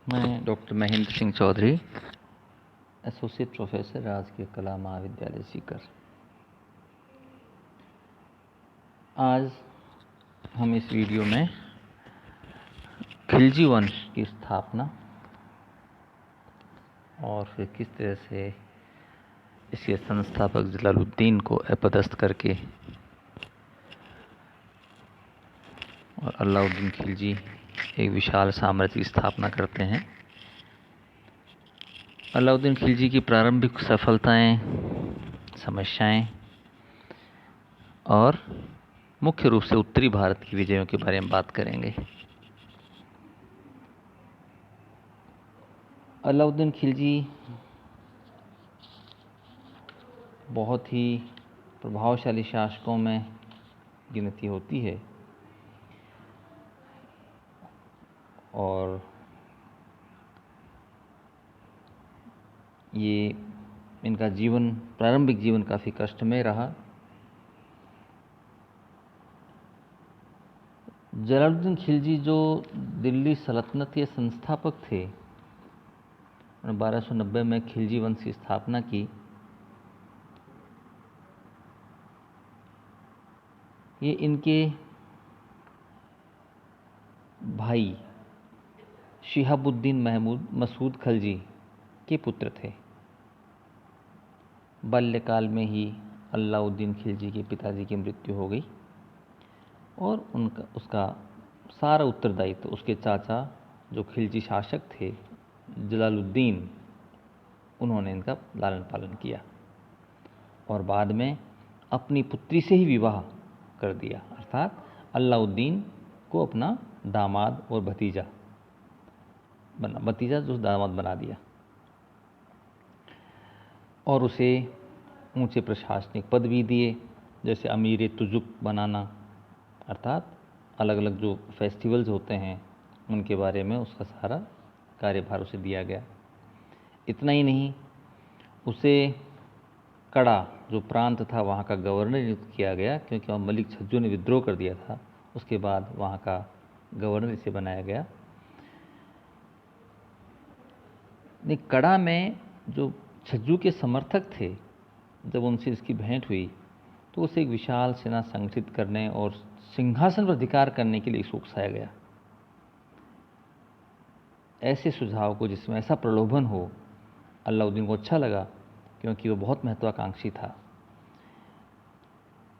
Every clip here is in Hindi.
मैं doctor Mahendra Singh Chaudhary, associate professor, राजकीय कला महाविद्यालय सीकर। आज हम इस वीडियो में खिलजी वंश की स्थापना और फिर किस तरह से इसके संस्थापक जलालुद्दीन को अपदस्थ करके और अलाउद्दीन खिलजी एक विशाल साम्राज्य की स्थापना करते हैं। अलाउद्दीन खिलजी की प्रारंभिक सफलताएं, समस्याएं और मुख्य रूप से उत्तरी भारत की विजयों के बारे में बात करेंगे। अलाउद्दीन खिलजी बहुत ही प्रभावशाली शासकों में गिनती होती है और ये इनका जीवन, प्रारंभिक जीवन काफ़ी कष्टमय रहा। जलालुद्दीन खिलजी जो दिल्ली सल्तनत के संस्थापक थे, 1290 में खिलजी वंश की स्थापना की। ये इनके भाई शिहाबुद्दीन महमूद मसूद खिलजी के पुत्र थे। बाल्यकाल में ही अलाउद्दीन खिलजी के पिताजी की मृत्यु हो गई और उसका सारा उत्तरदायित्व उसके चाचा जो खिलजी शासक थे जलालुद्दीन, उन्होंने इनका लालन पालन किया और बाद में अपनी पुत्री से ही विवाह कर दिया, अर्थात अलाउद्दीन को अपना दामाद और भतीजा जो दामाद बना दिया और उसे ऊंचे प्रशासनिक पद भी दिए, जैसे अमीर तुजुक बनाना, अर्थात अलग अलग जो फेस्टिवल्स होते हैं उनके बारे में उसका सारा कार्यभार उसे दिया गया। इतना ही नहीं, उसे कड़ा जो प्रांत था वहाँ का गवर्नर नियुक्त किया गया, क्योंकि वहाँ मलिक छज्जू ने विद्रोह कर दिया था। उसके बाद वहाँ का गवर्नर इसे बनाया गया। कड़ा में जो छज्जू के समर्थक थे, जब उनसे इसकी भेंट हुई तो उसे एक विशाल सेना संगठित करने और सिंहासन पर अधिकार करने के लिए उकसाया गया। ऐसे सुझाव को, जिसमें ऐसा प्रलोभन हो, अलाउद्दीन को अच्छा लगा, क्योंकि वो बहुत महत्वाकांक्षी था।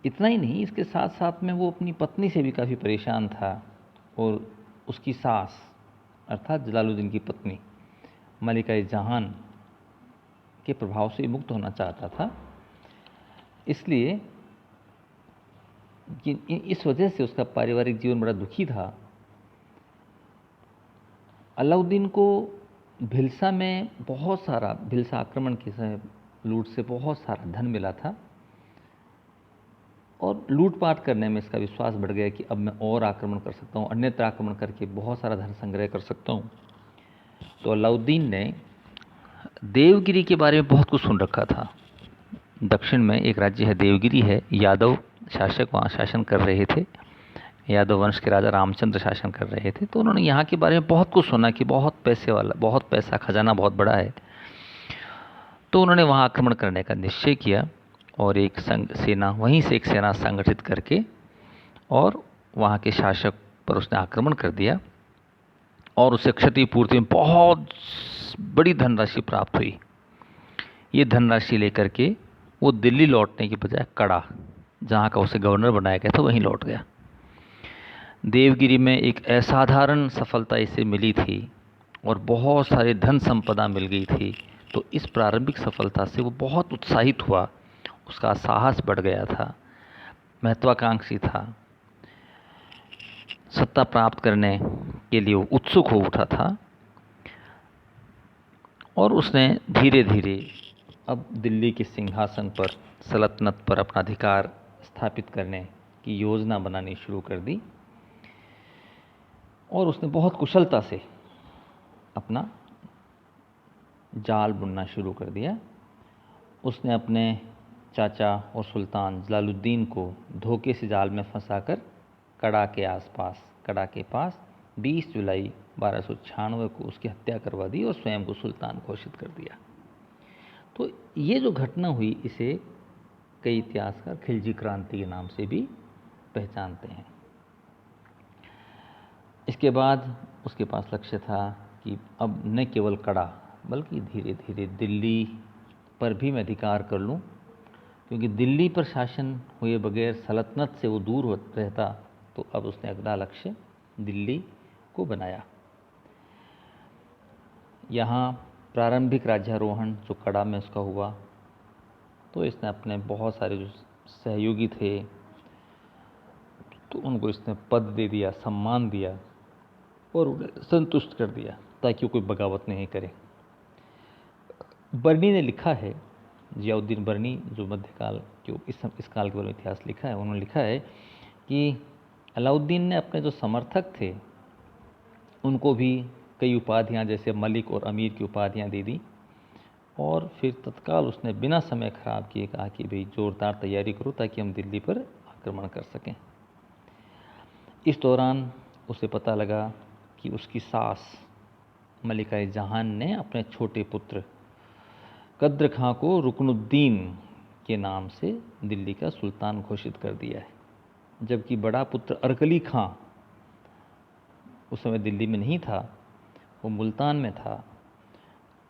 इतना ही नहीं, इसके साथ साथ में वो अपनी पत्नी से भी काफ़ी परेशान था और उसकी सास अर्थात जलालुद्दीन की पत्नी मलिका जहान के प्रभाव से मुक्त होना चाहता था। इसलिए इस वजह से उसका पारिवारिक जीवन बड़ा दुखी था। अलाउद्दीन को भिलसा में भिलसा आक्रमण के समय लूट से बहुत सारा धन मिला था और लूटपाट करने में इसका विश्वास बढ़ गया कि अब मैं और आक्रमण कर सकता हूँ, अन्यत्र आक्रमण करके बहुत सारा धन संग्रह कर सकता हूँ। तो अलाउद्दीन ने देवगिरी के बारे में बहुत कुछ सुन रखा था। दक्षिण में एक राज्य है देवगिरी है, यादव शासक वहाँ शासन कर रहे थे, यादव वंश के राजा रामचंद्र शासन कर रहे थे। तो उन्होंने यहाँ के बारे में बहुत कुछ सुना कि बहुत पैसा, खजाना बहुत बड़ा है। तो उन्होंने वहाँ आक्रमण करने का निश्चय किया और एक सेना संगठित करके और वहाँ के शासक पर उसने आक्रमण कर दिया और उसे क्षतिपूर्ति में बहुत बड़ी धनराशि प्राप्त हुई। ये धनराशि लेकर के वो दिल्ली लौटने के बजाय कड़ा, जहाँ का उसे गवर्नर बनाया गया था, वहीं लौट गया। देवगिरी में एक असाधारण सफलता इसे मिली थी और बहुत सारे धन संपदा मिल गई थी। तो इस प्रारंभिक सफलता से वो बहुत उत्साहित हुआ, उसका साहस बढ़ गया था, महत्वाकांक्षी था, सत्ता प्राप्त करने के लिए वो उत्सुक हो उठा था और उसने धीरे धीरे अब दिल्ली के सिंहासन पर, सल्तनत पर अपना अधिकार स्थापित करने की योजना बनानी शुरू कर दी और उसने बहुत कुशलता से अपना जाल बुनना शुरू कर दिया। उसने अपने चाचा और सुल्तान जलालुद्दीन को धोखे से जाल में फंसाकर कड़ा के पास 20 जुलाई 1296 को उसकी हत्या करवा दी और स्वयं को सुल्तान घोषित कर दिया। तो ये जो घटना हुई इसे कई इतिहासकार खिलजी क्रांति के नाम से भी पहचानते हैं। इसके बाद उसके पास लक्ष्य था कि अब न केवल कड़ा बल्कि धीरे धीरे दिल्ली पर भी मैं अधिकार कर लूं, क्योंकि दिल्ली पर शासन हुए बगैर सल्तनत से वो दूर रहता। तो अब उसने अगला लक्ष्य दिल्ली को बनाया। यहाँ प्रारंभिक राज्यारोहण जो कड़ा में उसका हुआ, तो इसने अपने बहुत सारे जो सहयोगी थे तो उनको इसने पद दे दिया, सम्मान दिया और उन्हें संतुष्ट कर दिया ताकि वो कोई बगावत नहीं करे। बर्नी ने लिखा है, जियाउद्दीन बर्नी जो मध्यकाल जो इस काल के बारे में इतिहास लिखा है, उन्होंने लिखा है कि अलाउद्दीन ने अपने जो समर्थक थे उनको भी कई उपाधियां जैसे मलिक और अमीर की उपाधियां दे दी और फिर तत्काल उसने बिना समय खराब किए कहा कि भाई जोरदार तैयारी करो ताकि हम दिल्ली पर आक्रमण कर सकें। इस दौरान उसे पता लगा कि उसकी सास मलिका जहान ने अपने छोटे पुत्र कद्र खां को रुकनुद्दीन के नाम से दिल्ली का सुल्तान घोषित कर दिया है, जबकि बड़ा पुत्र अरकली खां उस समय दिल्ली में नहीं था, वो मुल्तान में था।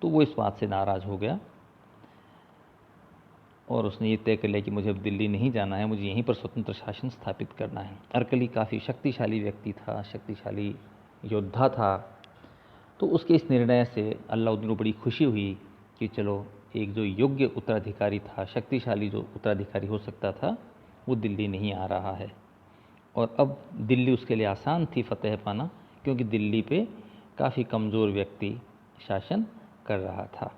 तो वो इस बात से नाराज़ हो गया और उसने ये तय कर लिया कि मुझे अब दिल्ली नहीं जाना है, मुझे यहीं पर स्वतंत्र शासन स्थापित करना है। अरकली काफ़ी शक्तिशाली व्यक्ति था, शक्तिशाली योद्धा था। तो उसके इस निर्णय से अलाउद्दीन को बड़ी खुशी हुई कि चलो एक जो योग्य उत्तराधिकारी था, शक्तिशाली जो उत्तराधिकारी हो सकता था, वो दिल्ली नहीं आ रहा है। और अब दिल्ली उसके लिए आसान थी फतेह पाना, क्योंकि दिल्ली पे काफ़ी कमज़ोर व्यक्ति शासन कर रहा था।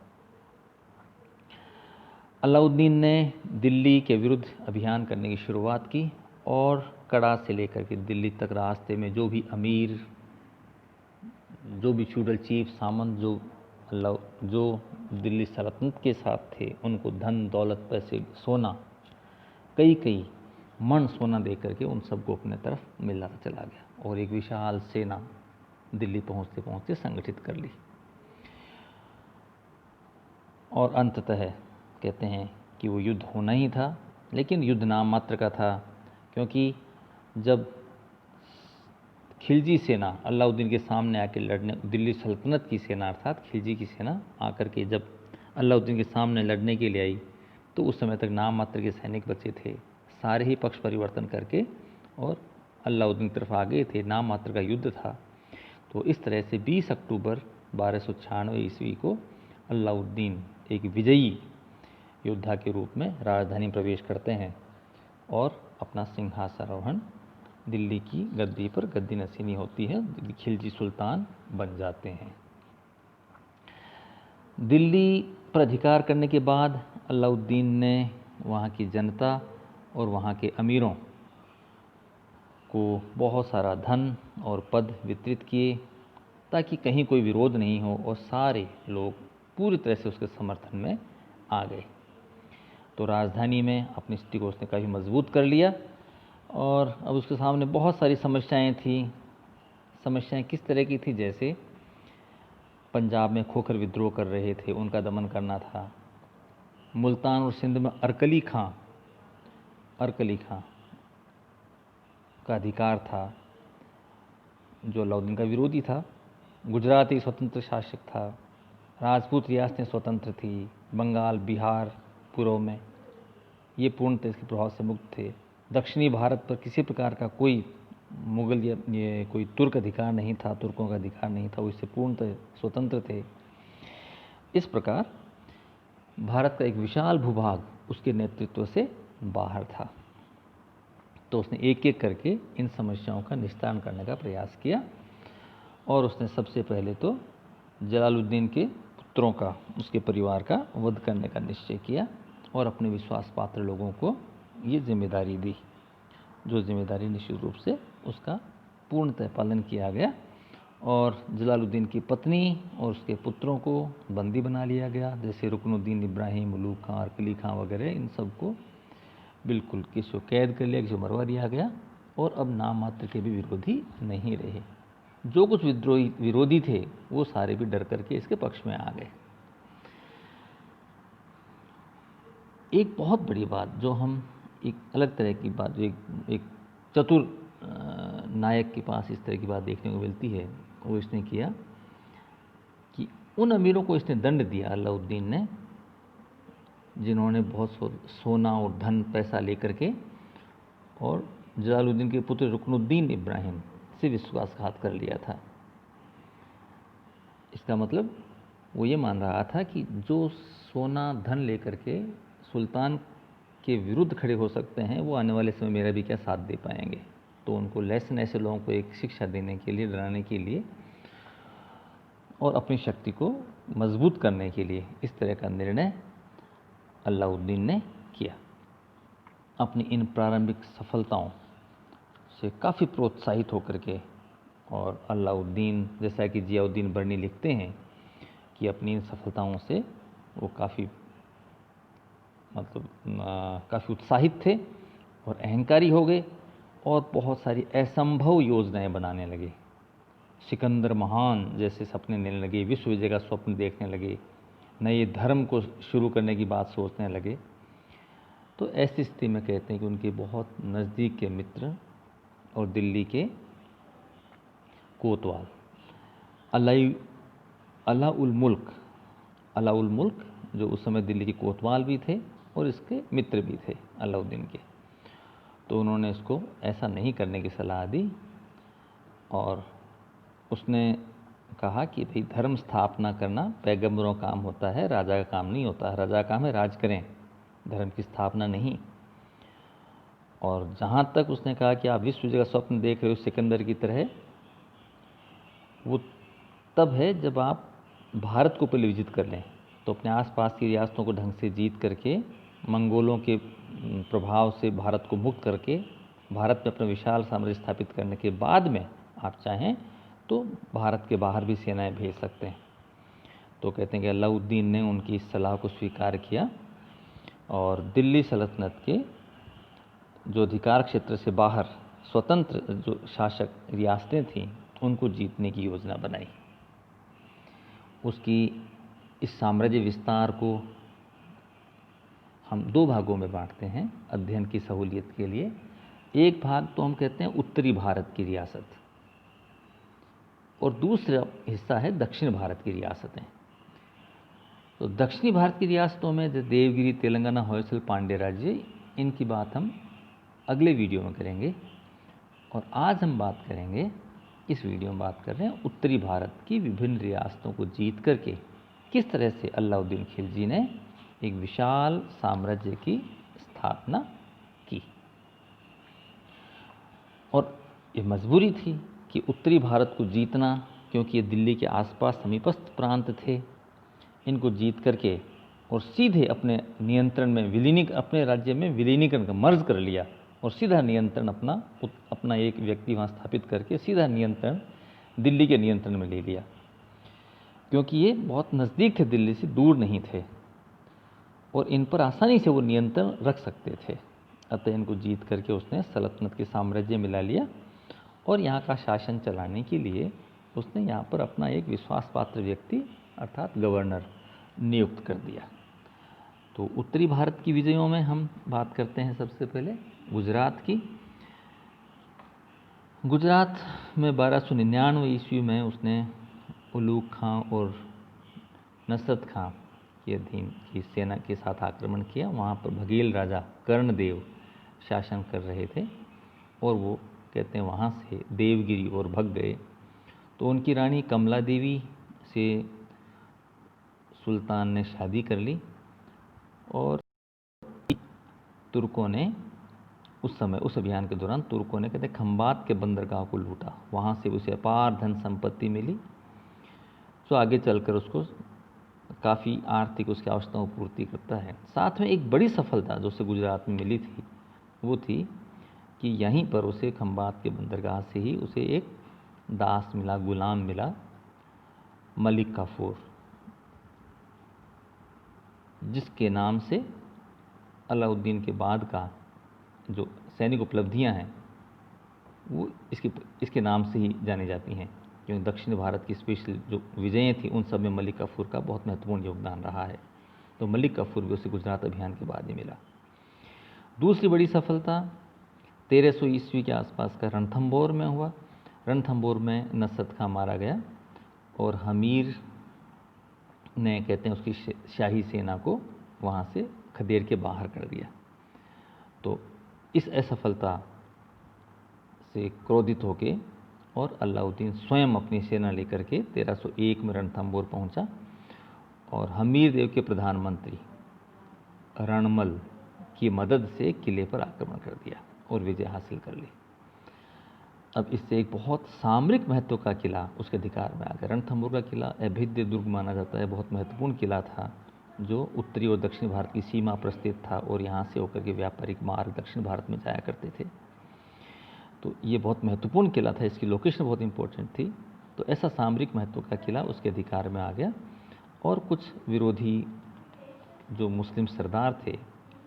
अलाउद्दीन ने दिल्ली के विरुद्ध अभियान करने की शुरुआत की और कड़ा से लेकर के दिल्ली तक रास्ते में जो भी अमीर, जो भी फ्यूडल चीफ, सामंत जो दिल्ली सल्तनत के साथ थे, उनको धन दौलत, पैसे, सोना, कई मन सोना दे करके उन सबको अपने तरफ मिलाता चला गया और एक विशाल सेना दिल्ली पहुंचते पहुंचते संगठित कर ली। और अंततः कहते हैं कि वो युद्ध होना ही था, लेकिन युद्ध नाम मात्र का था, क्योंकि जब खिलजी सेना अलाउद्दीन के सामने आकर लड़ने, दिल्ली सल्तनत की सेना अर्थात खिलजी की सेना आकर के जब अलाउद्दीन के सामने लड़ने के लिए आई, तो उस समय तक नाम मात्र के सैनिक बचे थे। सारे ही पक्ष परिवर्तन करके और अलाउद्दीन की तरफ आ गए थे, नाम मात्र का युद्ध था। तो इस तरह से 20 अक्टूबर 1296 ईस्वी को अलाउद्दीन एक विजयी योद्धा के रूप में राजधानी प्रवेश करते हैं और अपना सिंहासनारोहण दिल्ली की गद्दी पर गद्दी नशीनी होती है, खिलजी सुल्तान बन जाते हैं। दिल्ली पर अधिकार करने के बाद अलाउद्दीन ने वहाँ की जनता और वहाँ के अमीरों को बहुत सारा धन और पद वितरित किए ताकि कहीं कोई विरोध नहीं हो और सारे लोग पूरी तरह से उसके समर्थन में आ गए। तो राजधानी में अपनी स्थिति को उसने काफ़ी मजबूत कर लिया और अब उसके सामने बहुत सारी समस्याएं थी। समस्याएं किस तरह की थी? जैसे पंजाब में खोखर विद्रोह कर रहे थे, उनका दमन करना था। मुल्तान और सिंध में अरकली खां का अधिकार था, जो अलाउद्दीन का विरोधी था। गुजरात एक स्वतंत्र शासक था। राजपूत रियासतें स्वतंत्र थी। बंगाल, बिहार पूर्व में ये पूर्णतः इसके प्रभाव से मुक्त थे। दक्षिणी भारत पर किसी प्रकार का कोई मुगल या ये कोई तुर्क अधिकार नहीं था, तुर्कों का अधिकार नहीं था, वो इससे पूर्णतः स्वतंत्र थे। इस प्रकार भारत का एक विशाल भूभाग उसके नेतृत्व से बाहर था। तो उसने एक एक करके इन समस्याओं का निस्तारण करने का प्रयास किया और उसने सबसे पहले तो जलालुद्दीन के पुत्रों का, उसके परिवार का वध करने का निश्चय किया और अपने विश्वास पात्र लोगों को ये जिम्मेदारी दी, जो जिम्मेदारी निश्चित रूप से उसका पूर्णतः पालन किया गया। और जलालुद्दीन की पत्नी और उसके पुत्रों को बंदी बना लिया गया, जैसे रुकनुद्दीन इब्राहिम, मलूक खां, अरकली खां वगैरह, इन सबको बिल्कुल किसी को कैद कर लिया, किसी को मरवा दिया गया और अब नाम मात्र के भी विरोधी नहीं रहे। जो कुछ विद्रोही विरोधी थे वो सारे भी डर करके इसके पक्ष में आ गए। एक बहुत बड़ी बात जो हम एक अलग तरह की बात, जो एक चतुर नायक के पास इस तरह की बात देखने को मिलती है, वो इसने किया कि उन अमीरों को इसने दंड दिया अलाउद्दीन ने, जिन्होंने बहुत सोना और धन पैसा लेकर के और जलालुद्दीन के पुत्र रुकनुद्दीन इब्राहिम से विश्वासघात कर लिया था। इसका मतलब वो ये मान रहा था कि जो सोना धन लेकर के सुल्तान के विरुद्ध खड़े हो सकते हैं, वो आने वाले समय मेरा भी क्या साथ दे पाएंगे। तो उनको लेसन ऐसे लोगों को एक शिक्षा देने के लिए, डराने के लिए और अपनी शक्ति को मजबूत करने के लिए इस तरह का निर्णय अलाउद्दीन ने किया। अपनी इन प्रारंभिक सफलताओं से काफ़ी प्रोत्साहित होकर के, और अलाउद्दीन, जैसा कि जियाउद्दीन बर्नी लिखते हैं कि अपनी इन सफलताओं से वो काफ़ी काफ़ी उत्साहित थे और अहंकारी हो गए और बहुत सारी असंभव योजनाएं बनाने लगे। सिकंदर महान जैसे सपने लेने लगे, विश्व विजय का स्वप्न देखने लगे, नए धर्म को शुरू करने की बात सोचने लगे। तो ऐसी स्थिति में कहते हैं कि उनके बहुत नज़दीक के मित्र और दिल्ली के कोतवाल अलाउल मुल्क जो उस समय दिल्ली के कोतवाल भी थे और इसके मित्र भी थे अलाउद्दीन के, तो उन्होंने इसको ऐसा नहीं करने की सलाह दी और उसने कहा कि भाई धर्म स्थापना करना पैगंबरों का काम होता है, राजा का काम नहीं होता है। राजा का काम है राज करें, धर्म की स्थापना नहीं। और जहाँ तक उसने कहा कि आप विश्व विजय का स्वप्न देख रहे हो सिकंदर की तरह, वो तब है जब आप भारत को पहले विजित कर लें, तो अपने आसपास की रियासतों को ढंग से जीत करके, मंगोलों के प्रभाव से भारत को मुक्त करके, भारत में अपना विशाल साम्राज्य स्थापित करने के बाद में आप चाहें तो भारत के बाहर भी सेनाएं भेज सकते हैं। तो कहते हैं कि अलाउद्दीन ने उनकी इस सलाह को स्वीकार किया और दिल्ली सल्तनत के जो अधिकार क्षेत्र से बाहर स्वतंत्र जो शासक रियासतें थीं उनको जीतने की योजना बनाई। उसकी इस साम्राज्य विस्तार को हम दो भागों में बांटते हैं अध्ययन की सहूलियत के लिए। एक भाग तो हम कहते हैं उत्तरी भारत की रियासत, और दूसरा हिस्सा है दक्षिण भारत की रियासतें। तो दक्षिणी भारत की रियासतों में जैसे देवगिरी, तेलंगाना, होयसल, पांड्य राज्य, इनकी बात हम अगले वीडियो में करेंगे। और आज हम बात करेंगे, इस वीडियो में बात कर रहे हैं उत्तरी भारत की विभिन्न रियासतों को जीत करके किस तरह से अलाउद्दीन खिलजी ने एक विशाल साम्राज्य की स्थापना की। और ये मजबूरी थी कि उत्तरी भारत को जीतना, क्योंकि ये दिल्ली के आसपास समीपस्थ प्रांत थे। इनको जीत करके और सीधे अपने नियंत्रण में अपने राज्य में विलीनीकरण का मर्ज कर लिया और सीधा नियंत्रण अपना एक व्यक्ति वहाँ स्थापित करके सीधा नियंत्रण दिल्ली के नियंत्रण में ले लिया, क्योंकि ये बहुत नज़दीक थे, दिल्ली से दूर नहीं थे और इन पर आसानी से वो नियंत्रण रख सकते थे। अतः इनको जीत करके उसने सल्तनत के साम्राज्य मिला लिया और यहाँ का शासन चलाने के लिए उसने यहाँ पर अपना एक विश्वास पात्र व्यक्ति अर्थात गवर्नर नियुक्त कर दिया। तो उत्तरी भारत की विजयों में हम बात करते हैं सबसे पहले गुजरात की। गुजरात में 1299 ईस्वी में उसने उलूग खां और नसरत खां के अधीन की सेना के साथ आक्रमण किया। वहाँ पर भगेल राजा कर्णदेव शासन कर रहे थे और वो कहते हैं वहाँ से देवगिरी और भग गए। तो उनकी रानी कमला देवी से सुल्तान ने शादी कर ली और तुर्कों ने उस अभियान के दौरान तुर्कों ने कहते खंबात के बंदरगाह को लूटा। वहाँ से उसे अपार धन संपत्ति मिली, जो आगे चलकर उसको काफ़ी आर्थिक उसकी आवश्यकताओं की पूर्ति करता है। साथ में एक बड़ी सफलता जो उसे गुजरात में मिली थी वो थी कि यहीं पर उसे खंबात के बंदरगाह से ही उसे एक दास मिला, गुलाम मिला, मलिक काफूर, जिसके नाम से अलाउद्दीन के बाद का जो सैनिक उपलब्धियां हैं वो इसके नाम से ही जानी जाती हैं। क्योंकि दक्षिण भारत की स्पेशल जो विजयें थी उन सब में मलिक काफूर का बहुत महत्वपूर्ण योगदान रहा है। तो मलिक काफूर भी उसे गुजरात अभियान के बाद ही मिला। दूसरी बड़ी सफलता 1300 ईस्वी के आसपास का रणथंभौर में हुआ। रणथंभौर में नसरत खां मारा गया और हमीर ने, कहते हैं, उसकी शाही सेना को वहाँ से खदेड़ के बाहर कर दिया। तो इस असफलता से क्रोधित होके और अलाउद्दीन स्वयं अपनी सेना लेकर के 1301 में रणथंभौर पहुंचा और हमीर देव के प्रधानमंत्री रणमल की मदद से किले पर आक्रमण कर दिया और विजय हासिल कर ली। अब इससे एक बहुत सामरिक महत्व का किला उसके अधिकार में आ गया। रणथंभौर का किला अभेद्य दुर्ग माना जाता है, बहुत महत्वपूर्ण किला था जो उत्तरी और दक्षिण भारत की सीमा पर स्थित था और यहाँ से होकर के व्यापारिक मार्ग दक्षिण भारत में जाया करते थे। तो ये बहुत महत्वपूर्ण किला था, इसकी लोकेशन बहुत इंपॉर्टेंट थी। तो ऐसा सामरिक महत्व का किला उसके अधिकार में आ गया और कुछ विरोधी जो मुस्लिम सरदार थे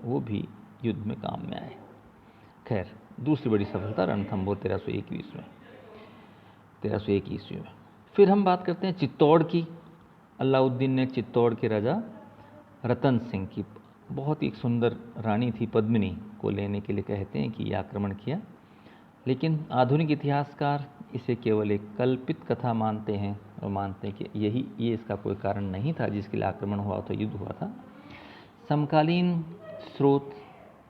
वो भी युद्ध में काम में आए। खैर, दूसरी बड़ी सफलता रणथंभौर 1301 ईस्वी में। फिर हम बात करते हैं चित्तौड़ की। अलाउद्दीन ने चित्तौड़ के राजा रतन सिंह की, बहुत ही एक सुंदर रानी थी पद्मिनी, को लेने के लिए कहते हैं कि यह आक्रमण किया। लेकिन आधुनिक इतिहासकार इसे केवल एक कल्पित कथा मानते हैं और मानते हैं कि ये इसका कोई कारण नहीं था जिसके लिए आक्रमण हुआ था, युद्ध हुआ था। समकालीन स्रोत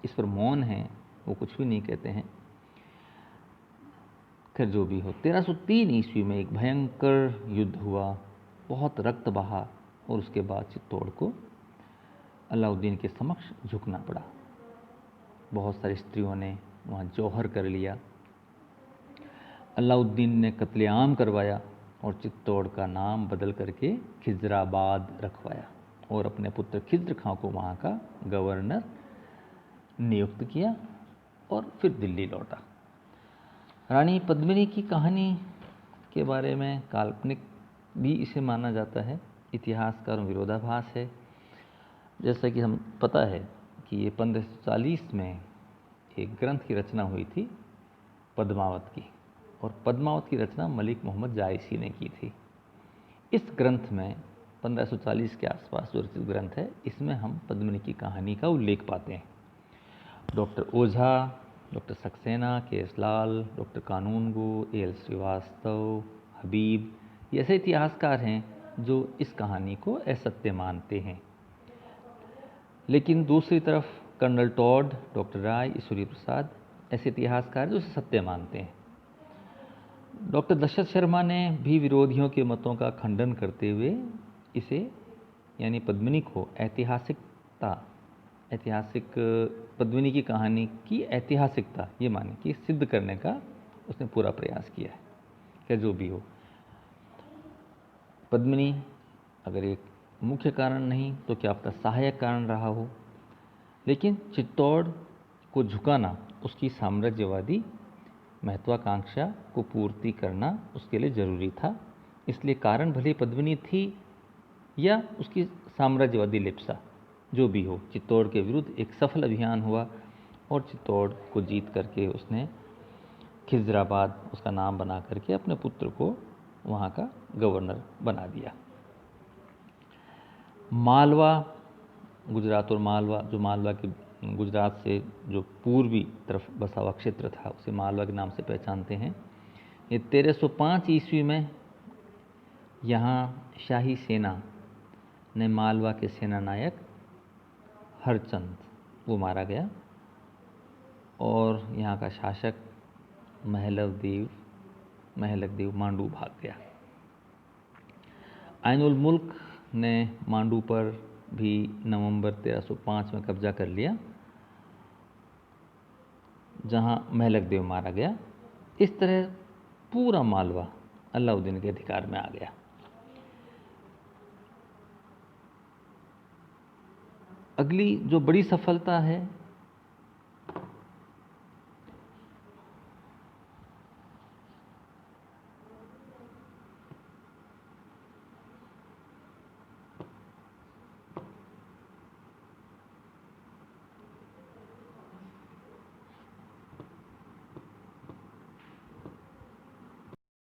इस पर मौन हैं, वो कुछ भी नहीं कहते हैं। खैर, जो भी हो, 1303 ईस्वी में एक भयंकर युद्ध हुआ, बहुत रक्त बहा और उसके बाद चित्तौड़ को अलाउद्दीन के समक्ष झुकना पड़ा। बहुत सारी स्त्रियों ने वहाँ जौहर कर लिया। अलाउद्दीन ने कत्लेआम करवाया और चित्तौड़ का नाम बदल करके खिजराबाद रखवाया और अपने पुत्र खिज्र खां को वहाँ का गवर्नर नियुक्त किया और फिर दिल्ली लौटा। रानी पद्मिनी की कहानी के बारे में काल्पनिक भी इसे माना जाता है, इतिहासकारों में विरोधाभास है। जैसा कि हम पता है कि ये 1540 में एक ग्रंथ की रचना हुई थी पद्मावत की, और पद्मावत की रचना मलिक मोहम्मद जायसी ने की थी। इस ग्रंथ में 1540 के आसपास जो रचित ग्रंथ है, इसमें हम पद्मिनी की कहानी का उल्लेख पाते हैं। डॉक्टर ओझा, डॉक्टर सक्सेना, के.एस. लाल, डॉक्टर कानूनगो, ए.एल. श्रीवास्तव, हबीब, ये ऐसे इतिहासकार हैं जो इस कहानी को असत्य मानते हैं। लेकिन दूसरी तरफ कर्नल टॉड, डॉक्टर राय, ईश्वरी प्रसाद ऐसे इतिहासकार जो इसे सत्य मानते हैं। डॉक्टर दशरथ शर्मा ने भी विरोधियों के मतों का खंडन करते हुए इसे, यानी पद्मिनी को ऐतिहासिक पद्मिनी की कहानी की ऐतिहासिकता ये माने कि सिद्ध करने का उसने पूरा प्रयास किया है। क्या जो भी हो, पद्मिनी अगर एक मुख्य कारण नहीं तो क्या पता सहायक कारण रहा हो, लेकिन चित्तौड़ को झुकाना उसकी साम्राज्यवादी महत्वाकांक्षा को पूर्ति करना उसके लिए जरूरी था। इसलिए कारण भले पद्मिनी थी या उसकी साम्राज्यवादी लिप्सा, जो भी हो, चित्तौड़ के विरुद्ध एक सफल अभियान हुआ और चित्तौड़ को जीत करके उसने खिजराबाद उसका नाम बना करके अपने पुत्र को वहाँ का गवर्नर बना दिया। मालवा, गुजरात और मालवा, जो मालवा के गुजरात से जो पूर्वी तरफ बसा हुआ क्षेत्र था उसे मालवा के नाम से पहचानते हैं। ये 1305 ईस्वी में यहाँ शाही सेना ने मालवा के सेनानायक हरचंद वो मारा गया और यहाँ का शासक महलक देव मांडू भाग गया। आइनुल मुल्क ने मांडू पर भी नवंबर 1305 में कब्जा कर लिया, जहां महलक देव मारा गया। इस तरह पूरा मालवा अलाउद्दीन के अधिकार में आ गया। अगली जो बड़ी सफलता है